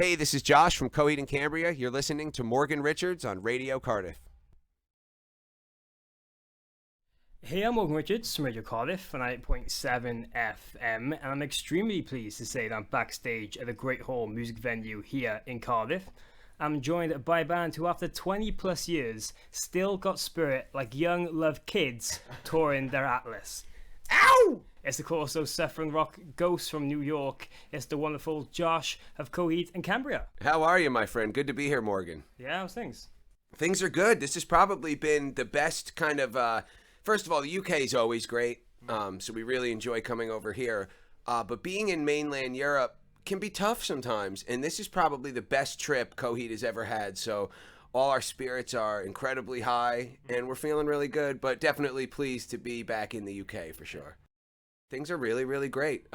Hey, this is Josh from Coheed and Cambria. You're listening to Morgan Richards on Radio Cardiff. Hey, I'm Morgan Richards from Radio Cardiff on 8.7 FM, and I'm extremely pleased to say that I'm backstage at the Great Hall music venue here in Cardiff. I'm joined by a band who, after 20 plus years, still got spirit like young love kids touring their Atlas. Ow! It's the Corso Suffering Rock Ghosts from New York. It's the wonderful Josh of Coheed and Cambria. How are you, my friend? Good to be here, Morgan. Yeah, how's things? Things are good. This has probably been the best kind of... First of all, the UK is always great, so we really enjoy coming over here. But being in mainland Europe can be tough sometimes, and this is probably the best trip Coheed has ever had. So all our spirits are incredibly high, and we're feeling really good, but definitely pleased to be back in the UK for sure. Things are really, really great.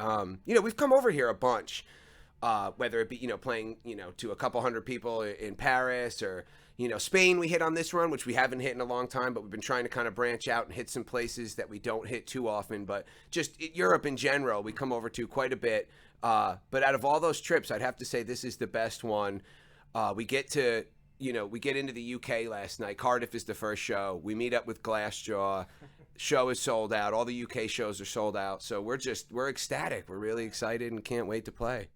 We've come over here a bunch, whether it be, playing, to a couple hundred people in Paris or, Spain we hit on this run, which we haven't hit in a long time, but we've been trying to kind of branch out and hit some places that we don't hit too often. But just Europe in general, we come over to quite a bit. But out of all those trips, I'd have to say this is the best one. We get into the UK last night. Cardiff is the first show. We meet up with Glassjaw. Show is sold out. All the UK shows are sold out. So we're ecstatic. We're really excited and can't wait to play.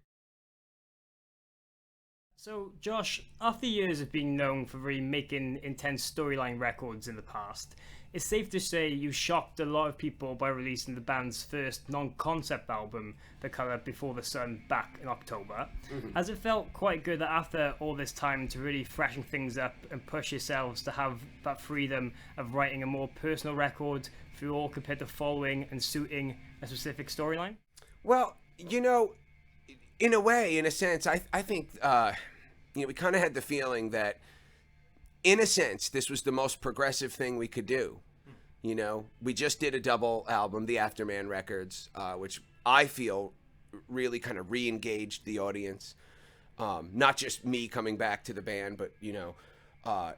So, Josh, after years of being known for really making intense storyline records in the past, it's safe to say you shocked a lot of people by releasing the band's first non-concept album, The Colour Before the Sun, back in October. Mm-hmm. Has it felt quite good that after all this time to really freshen things up and push yourselves to have that freedom of writing a more personal record through all compared to following and suiting a specific storyline? Well, in a way, in a sense, I think, we kind of had the feeling that, in a sense, this was the most progressive thing we could do. We just did a double album, the Afterman Records, which I feel really kind of re-engaged the audience. Not just me coming back to the band, but,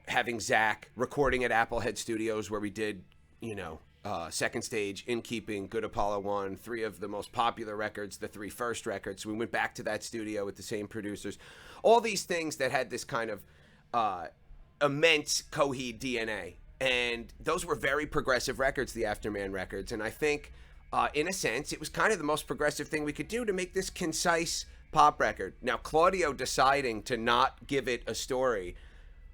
having Zach recording at Applehead Studios where we did, Second Stage, In Keeping, Good Apollo 1, three of the most popular records, the three first records. We went back to that studio with the same producers. All these things that had this kind of immense Coheed DNA. And those were very progressive records, the Afterman Records. And I think, in a sense, it was kind of the most progressive thing we could do to make this concise pop record. Now, Claudio deciding to not give it a story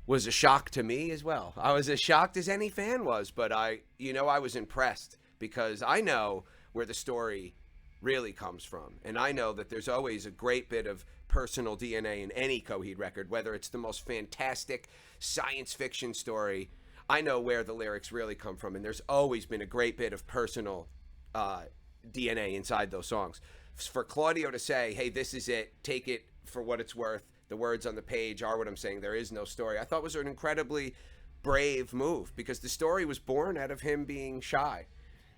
was a shock to me as well. I was as shocked as any fan was, but I was impressed because I know where the story really comes from. And I know that there's always a great bit of personal DNA in any Coheed record, whether it's the most fantastic science fiction story. I know where the lyrics really come from, and there's always been a great bit of personal DNA inside those songs. For Claudio to say, hey, this is it, take it for what it's worth, the words on the page are what I'm saying, there is no story, I thought was an incredibly brave move because the story was born out of him being shy.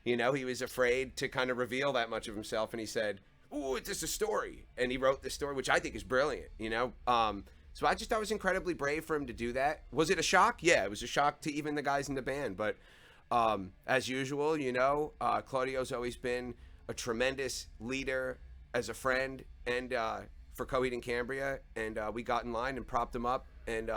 He was afraid to kind of reveal that much of himself, and he said, ooh, it's just a story. And he wrote this story, which I think is brilliant, So I just thought it was incredibly brave for him to do that. Was it a shock? Yeah, it was a shock to even the guys in the band. But as usual, Claudio's always been a tremendous leader as a friend and for Coheed and Cambria. And we got in line and propped him up and,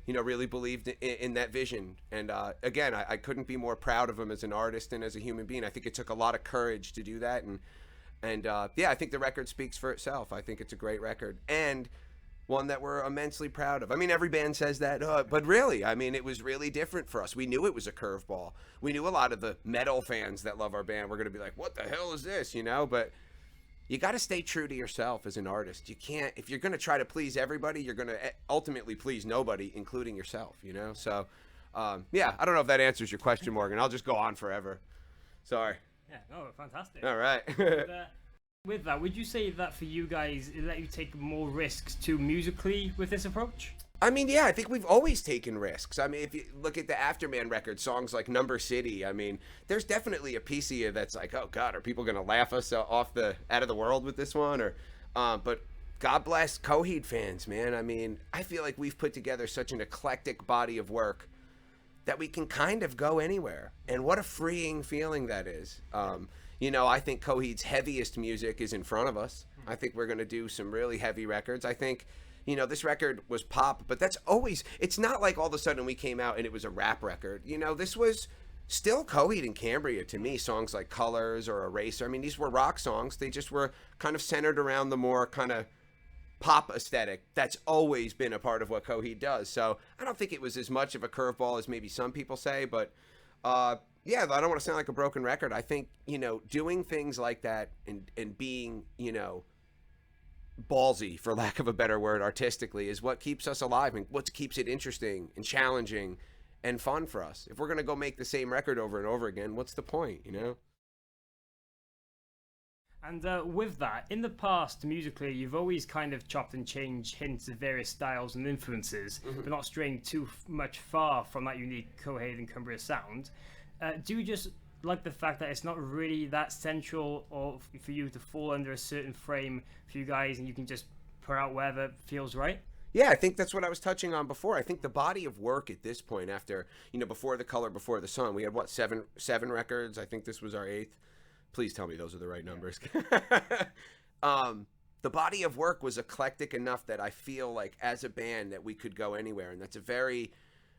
really believed in that vision. And again, I couldn't be more proud of him as an artist and as a human being. I think it took a lot of courage to do that. And I think the record speaks for itself. I think it's a great record. And one that we're immensely proud of. I mean, every band says that, but really, it was really different for us. We knew it was a curveball. We knew a lot of the metal fans that love our band were going to be like, what the hell is this, But you got to stay true to yourself as an artist. You can't, if you're going to try to please everybody, you're going to ultimately please nobody, including yourself, So, I don't know if that answers your question, Morgan. I'll just go on forever. Sorry. Yeah, no, fantastic. All right. With that, would you say that for you guys, it let you take more risks too musically with this approach? I think we've always taken risks. If you look at the Afterman record, songs like Number City, there's definitely a piece of you that's like, oh God, are people going to laugh us out of the world with this one? Or, but God bless Coheed fans, man. I feel like we've put together such an eclectic body of work that we can kind of go anywhere. And what a freeing feeling that is. I think Coheed's heaviest music is in front of us. I think we're going to do some really heavy records. I think, This record was pop, but that's always, it's not like all of a sudden we came out and it was a rap record. This was still Coheed and Cambria to me, songs like Colors or Eraser. I mean, these were rock songs. They just were kind of centered around the more kind of pop aesthetic. That's always been a part of what Coheed does. So I don't think it was as much of a curveball as maybe some people say, but yeah, I don't want to sound like a broken record. I think, doing things like that and being, ballsy, for lack of a better word, artistically, is what keeps us alive and what keeps it interesting and challenging and fun for us. If we're going to go make the same record over and over again, what's the point, And with that, in the past, musically, you've always kind of chopped and changed hints of various styles and influences, but not straying too much far from that unique Coheed and Cambria sound. Do you just like the fact that it's not really that central, or for you to fall under a certain frame for you guys and you can just put out wherever feels right? Yeah, I think that's what I was touching on before. I think the body of work at this point, after, Before the Color, Before the Sun, we had, seven records? I think this was our 8th. Please tell me those are the right numbers. The body of work was eclectic enough that I feel like as a band that we could go anywhere. And that's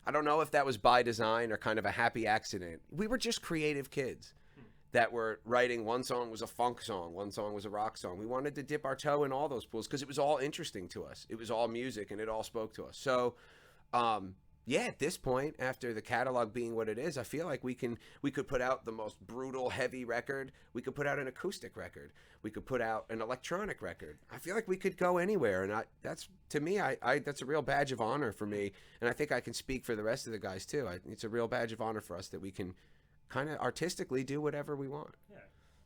I don't know if that was by design or kind of a happy accident. We were just creative kids that were writing. One song was a funk song, one song was a rock song. We wanted to dip our toe in all those pools because it was all interesting to us. It was all music and it all spoke to us. So, yeah, at this point, after the catalog being what it is, I feel like we could put out the most brutal, heavy record. We could put out an acoustic record. We could put out an electronic record. I feel like we could go anywhere, and that's, to me, that's a real badge of honor for me, and I think I can speak for the rest of the guys too. It's a real badge of honor for us that we can kind of artistically do whatever we want. Yeah.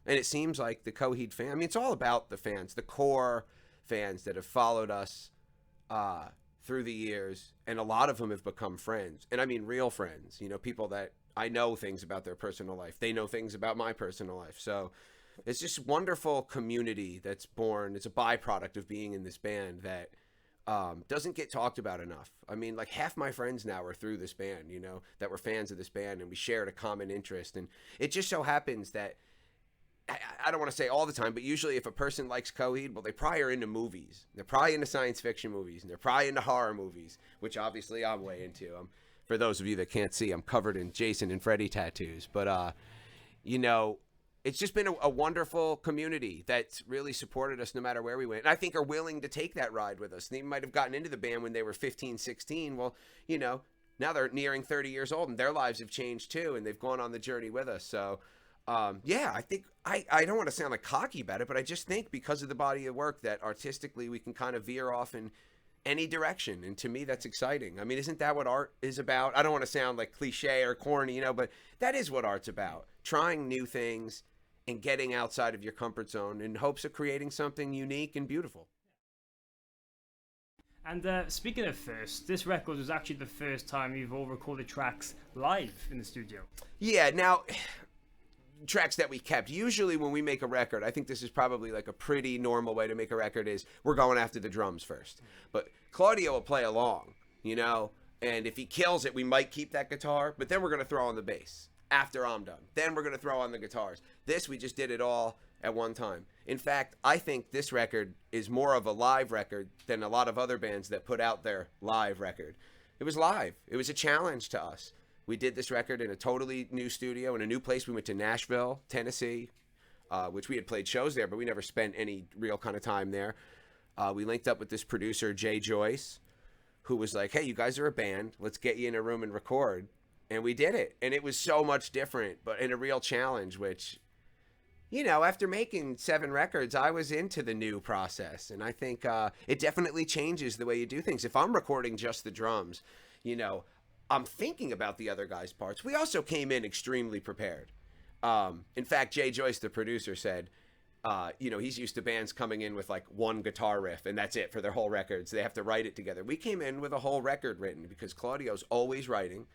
And it seems like the Coheed fan, I mean, it's all about the fans, the core fans that have followed us through the years, and a lot of them have become friends, and I mean real friends, people that I know things about their personal life. They know things about my personal life. So it's just wonderful community that's born. It's a byproduct of being in this band that doesn't get talked about enough. I mean, like half my friends now are through this band, that were fans of this band, and we shared a common interest. And it just so happens that I don't want to say all the time, but usually if a person likes Coheed, well, they probably are into movies. They're probably into science fiction movies, and they're probably into horror movies, which obviously I'm way into. For those of you that can't see, I'm covered in Jason and Freddy tattoos. But, it's just been a wonderful community that's really supported us no matter where we went. And I think are willing to take that ride with us. They might have gotten into the band when they were 15, 16. Well, now they're nearing 30 years old, and their lives have changed too, and they've gone on the journey with us. So, yeah, I think I don't want to sound like cocky about it, but I just think because of the body of work that artistically we can kind of veer off in any direction. And to me, that's exciting. I mean, isn't that what art is about? I don't want to sound like cliche or corny, but that is what art's about. Trying new things and getting outside of your comfort zone in hopes of creating something unique and beautiful. And speaking of first, this record was actually the first time you've all recorded tracks live in the studio. Yeah, now, tracks that we kept. Usually when we make a record, I think this is probably like a pretty normal way to make a record is we're going after the drums first. But Claudio will play along, and if he kills it, we might keep that guitar, but then we're going to throw on the bass after I'm done. Then we're going to throw on the guitars. This, we just did it all at one time. In fact, I think this record is more of a live record than a lot of other bands that put out their live record. It was live. It was a challenge to us. We did this record in a totally new studio in a new place. We went to Nashville, Tennessee, which we had played shows there, but we never spent any real kind of time there. We linked up with this producer, Jay Joyce, who was like, hey, you guys are a band. Let's get you in a room and record. And we did it. And it was so much different, but in a real challenge, which, after making 7 records, I was into the new process. And I think it definitely changes the way you do things. If I'm recording just the drums, I'm thinking about the other guys' parts. We also came in extremely prepared. In fact, Jay Joyce, the producer, said, he's used to bands coming in with like one guitar riff and that's it for their whole records. They have to write it together. We came in with a whole record written because Claudio's always writing.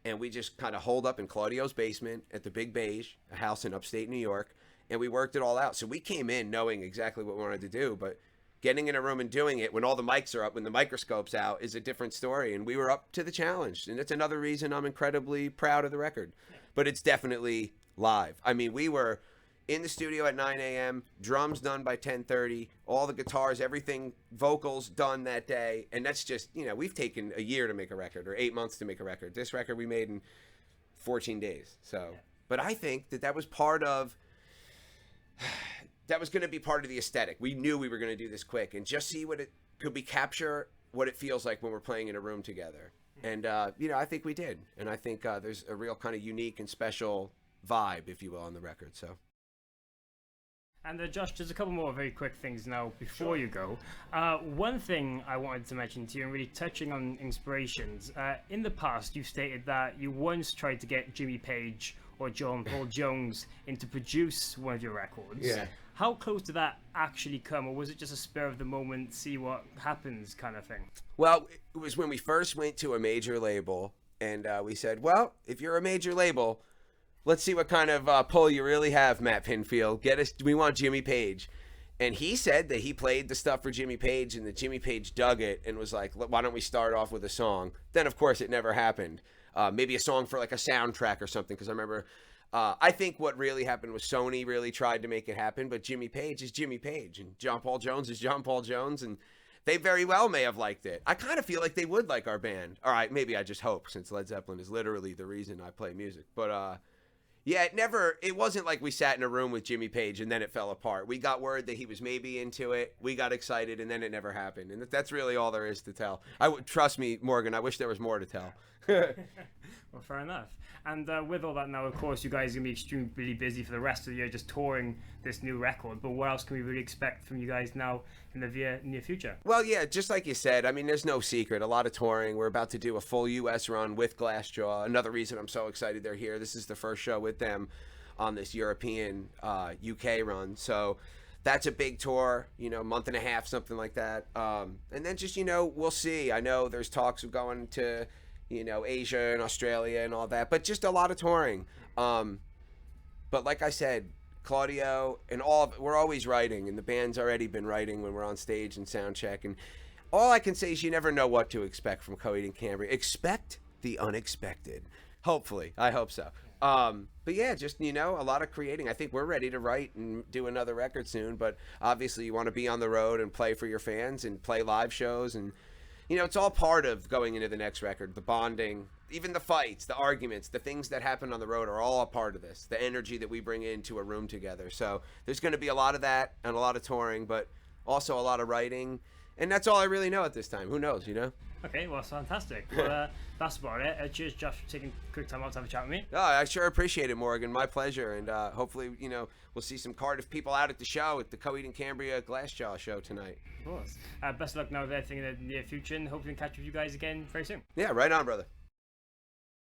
And we just kind of holed up in Claudio's basement at the Big Beige, a house in upstate New York, and we worked it all out. So we came in knowing exactly what we wanted to do, but getting in a room and doing it when all the mics are up, when the microscope's out, is a different story. And we were up to the challenge. And it's another reason I'm incredibly proud of the record. But it's definitely live. I mean, we were, in the studio at 9 a.m., drums done by 10:30, all the guitars, everything, vocals done that day. And that's just, we've taken a year to make a record or 8 months to make a record. This record we made in 14 days. So, but I think that was part of, that was going to be part of the aesthetic. We knew we were going to do this quick and just see could we capture what it feels like when we're playing in a room together. And, I think we did. And I think there's a real kind of unique and special vibe, if you will, on the record. So. And Josh, there's a couple more very quick things now before you go. One thing I wanted to mention to you, and really touching on inspirations. In the past, you stated that you once tried to get Jimmy Page or John Paul Jones in to produce one of your records. Yeah. How close did that actually come, or was it just a spur of the moment, see what happens kind of thing? Well, it was when we first went to a major label, and we said, well, if you're a major label, let's see what kind of pull you really have, Matt Pinfield. We want Jimmy Page. And he said that he played the stuff for Jimmy Page and that Jimmy Page dug it and was like, why don't we start off with a song? Then, of course, it never happened. Maybe a song for like a soundtrack or something, because I remember, I think what really happened was Sony really tried to make it happen, but Jimmy Page is Jimmy Page and John Paul Jones is John Paul Jones, and they very well may have liked it. I kind of feel like they would like our band. All right, maybe I just hope, since Led Zeppelin is literally the reason I play music. But, yeah, it wasn't like we sat in a room with Jimmy Page and then it fell apart. We got word that he was maybe into it. We got excited and then it never happened. And that's really all there is to tell. Trust me, Morgan, I wish there was more to tell. Well, fair enough. And with all that now, of course, you guys are going to be extremely busy for the rest of the year just touring this new record. But what else can we really expect from you guys now in the near future? Well, yeah, just like you said, I mean, there's no secret. A lot of touring. We're about to do a full U.S. run with Glassjaw. Another reason I'm so excited they're here. This is the first show with them on this European UK run. So that's a big tour, month and a half, something like that. And then just, we'll see. I know there's talks of going to Asia and Australia and all that, but just a lot of touring. But like I said, Claudio and we're always writing, and the band's already been writing when we're on stage and sound check. And all I can say is you never know what to expect from Coheed and Cambria. Expect the unexpected. Hopefully. I hope so. But yeah, just, a lot of creating. I think we're ready to write and do another record soon, but obviously you want to be on the road and play for your fans and play live shows, and it's all part of going into the next record. The bonding, even the fights, the arguments, the things that happen on the road are all a part of this. The energy that we bring into a room together. So there's going to be a lot of that and a lot of touring, but also a lot of writing. And that's all I really know at this time. Who knows, Okay, well, fantastic. Well, that's about it. Cheers, Josh, for taking a quick time out to have a chat with me. Oh, I sure appreciate it, Morgan. My pleasure. And hopefully, we'll see some Cardiff people out at the show, at the Coheed and Cambria Glassjaw show tonight. Of course. Best of luck now with everything in the near future, and hopefully catch up with you guys again very soon. Yeah, right on, brother.